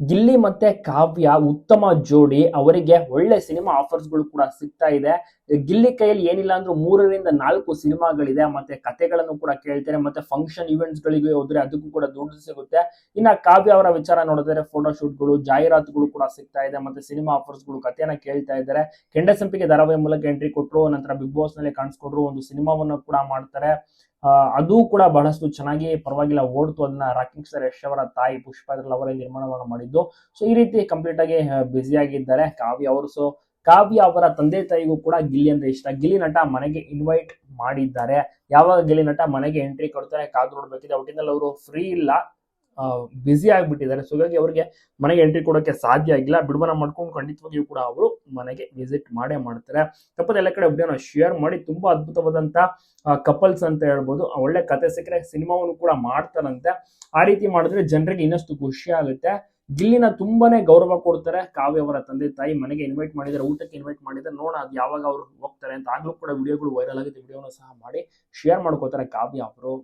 ಗಿಲ್ಲಿ ಮತ್ತೆ ಕಾವ್ಯ ಉತ್ತಮ ಜೋಡಿ. ಅವರಿಗೆ ಒಳ್ಳೆ ಸಿನಿಮಾ ಆಫರ್ಸ್ಗಳು ಕೂಡ ಸಿಗ್ತಾ ಇದೆ. ಗಿಲ್ಲಿ ಕೈಯಲ್ಲಿ ಏನಿಲ್ಲ ಅಂದ್ರೂ 3 ರಿಂದ 4 ಸಿನಿಮಾಗಳಿದೆ. ಮತ್ತೆ ಕಥೆಗಳನ್ನು ಕೂಡ ಕೇಳ್ತಾರೆ. ಮತ್ತೆ ಫಂಕ್ಷನ್ ಇವೆಂಟ್ಸ್ ಗಳಿಗೆ ಹೋದ್ರೆ ಅದಕ್ಕೂ ಕೂಡ ದುಡ್ಡು ಸಿಗುತ್ತೆ. ಇನ್ನ ಕಾವ್ಯ ಅವರ ವಿಚಾರ ನೋಡಿದ್ರೆ ಫೋಟೋ ಶೂಟ್ಗಳು, ಜಾಹೀರಾತುಗಳು ಕೂಡ ಸಿಗ್ತಾ ಇದೆ. ಮತ್ತೆ ಸಿನಿಮಾ ಆಫರ್ಸ್ಗಳು, ಕಥೆಯನ್ನ ಕೇಳ್ತಾ ಇದ್ದಾರೆ. ಕೆಂಡಸಂಪಿಗೆ ಧಾರಾವಾಹಿ ಮೂಲಕ ಎಂಟ್ರಿ ಕೊಟ್ಟರು, ನಂತರ ಬಿಗ್ ಬಾಸ್ ನಲ್ಲಿ ಕಾಣಿಸ್ಕೊಂಡ್ರು, ಒಂದು ಸಿನಿಮಾವನ್ನು ಕೂಡ ಮಾಡ್ತಾರೆ. ಅದು ಕೂಡ ಬಹಳಷ್ಟು ಚೆನ್ನಾಗಿ ಪರವಾಗಿಲ್ಲ ಓಡ್ತು. ಅದನ್ನ ರಾಕಿಂಗ್ ಸ್ಟಾರ್ ಯಶ್ ಅವರ ತಾಯಿ ಪುಷ್ಪಾ ಅವರೇ ನಿರ್ಮಾಣವನ್ನು ಮಾಡಿದ್ದು. ಸೊ ಈ ರೀತಿ ಕಂಪ್ಲೀಟ್ ಆಗಿ ಬ್ಯುಸಿ ಆಗಿದ್ದಾರೆ ಕಾವ್ಯ ಅವರು. ಸೊ ಕಾವ್ಯ ಅವರ ತಂದೆ ತಾಯಿಗೂ ಕೂಡ ಗಿಲ್ಲಿ ಅಂದ್ರೆ ಇಷ್ಟ. ಗಿಲ್ಲಿ ನಟ ಮನೆಗೆ ಇನ್ವೈಟ್ ಮಾಡಿದ್ದಾರೆ. ಯಾವಾಗ ಗಿಲ್ಲಿ ನಟ ಮನೆಗೆ ಎಂಟ್ರಿ ಕೊಡ್ತಾರೆ ಕಾದು ನೋಡ್ಬೇಕಿದೆ. ಒಟ್ಟಿನಲ್ಲಿ ಅವರು ಫ್ರೀ ಇಲ್ಲ, ಬ್ಯುಸಿ ಆಗಿಬಿಟ್ಟಿದ್ದಾರೆ. ಸೊ ಹಾಗಾಗಿ ಅವರಿಗೆ ಮನೆಗೆ ಎಂಟ್ರಿ ಕೊಡೋಕೆ ಸಾಧ್ಯ ಆಗಿಲ್ಲ. ಬಿಡುಗಡೆ ಮಾಡ್ಕೊಂಡು ಖಂಡಿತವಾಗಿಯೂ ಕೂಡ ಅವರು ಮನೆಗೆ ವಿಸಿಟ್ ಮಾಡೇ ಮಾಡ್ತಾರೆ. ತಪ್ಪದೆ ಎಲ್ಲ ಕಡೆ ವಿಡಿಯೋನ ಶೇರ್ ಮಾಡಿ. ತುಂಬಾ ಅದ್ಭುತವಾದಂತ ಕಪಲ್ಸ್ ಅಂತ ಹೇಳ್ಬೋದು. ಒಳ್ಳೆ ಕತೆ ಸಿಕ್ಕರೆ ಸಿನಿಮಾವನ್ನು ಕೂಡ ಮಾಡ್ತಾರಂತೆ. ಆ ರೀತಿ ಮಾಡಿದ್ರೆ ಜನರಿಗೆ ಇನ್ನಷ್ಟು ಖುಷಿ ಆಗುತ್ತೆ. ಗಿಲ್ಲಿನ ತುಂಬಾನೇ ಗೌರವ ಕೊಡ್ತಾರೆ. ಕಾವ್ಯ ಅವರ ತಂದೆ ತಾಯಿ ಮನೆಗೆ ಇನ್ವೈಟ್ ಮಾಡಿದ್ದಾರೆ, ಊಟಕ್ಕೆ ಇನ್ವೈಟ್ ಮಾಡಿದ್ದಾರೆ. ನೋಡೋಣ ಅದು ಯಾವಾಗ ಅವ್ರು ಹೋಗ್ತಾರೆ ಅಂತ. ಆಗ್ಲೂ ಕೂಡ ವಿಡಿಯೋಗಳು ವೈರಲ್ ಆಗಿದೆ. ವಿಡಿಯೋನ ಸಹ ಮಾಡಿ ಶೇರ್ ಮಾಡ್ಕೋತಾರೆ ಕಾವ್ಯ ಅವರು.